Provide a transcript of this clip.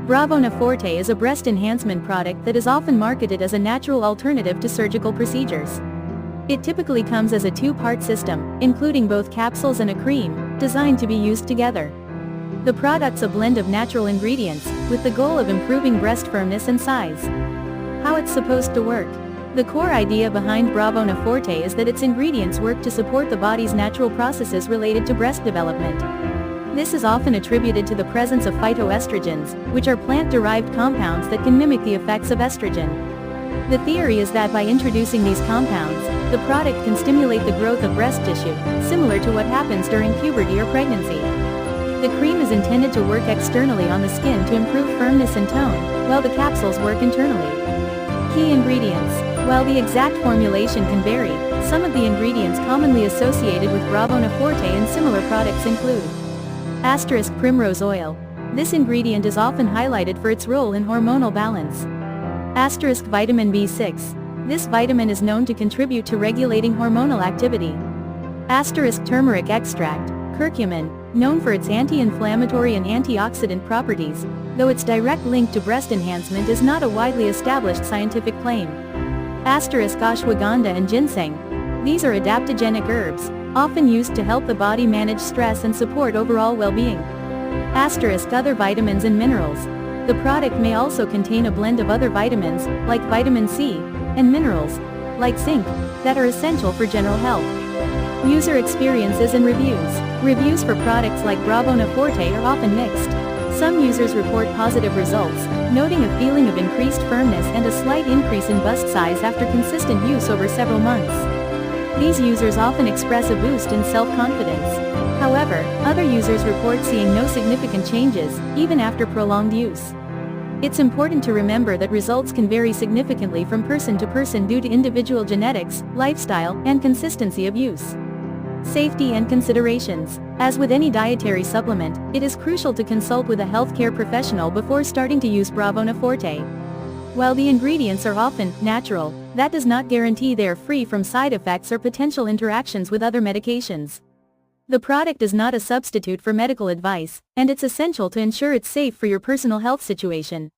Bravona Forte is a breast enhancement product that is often marketed as a natural alternative to surgical procedures. It typically comes as a two-part system, including both capsules and a cream, designed to be used together. The product's a blend of natural ingredients, with the goal of improving breast firmness and size. How it's supposed to work. The core idea behind Bravona Forte is that its ingredients work to support the body's natural processes related to breast development. This is often attributed to the presence of phytoestrogens, which are plant-derived compounds that can mimic the effects of estrogen. The theory is that by introducing these compounds, the product can stimulate the growth of breast tissue, similar to what happens during puberty or pregnancy. The cream is intended to work externally on the skin to improve firmness and tone, while the capsules work internally. Key ingredients. While the exact formulation can vary, some of the ingredients commonly associated with Bravona Forte and similar products include primrose oil. This ingredient is often highlighted for its role in hormonal balance. Vitamin B6. This vitamin is known to contribute to regulating hormonal activity. Turmeric extract, curcumin, known for its anti-inflammatory and antioxidant properties, though its direct link to breast enhancement is not a widely established scientific claim. Ashwagandha and ginseng. These are adaptogenic herbs, often used to help the body manage stress and support overall well-being. Other vitamins and minerals. The product may also contain a blend of other vitamins, like vitamin C, and minerals, like zinc, that are essential for general health. User experiences and reviews. Reviews for products like Bravona Forte are often mixed. Some users report positive results, noting a feeling of increased firmness and a slight increase in bust size after consistent use over several months. These users often express a boost in self-confidence. However, other users report seeing no significant changes, even after prolonged use. It's important to remember that results can vary significantly from person to person due to individual genetics, lifestyle, and consistency of use. Safety and considerations. As with any dietary supplement, it is crucial to consult with a healthcare professional before starting to use Bravona Forte. While the ingredients are often natural, that does not guarantee they are free from side effects or potential interactions with other medications. The product is not a substitute for medical advice, and it's essential to ensure it's safe for your personal health situation.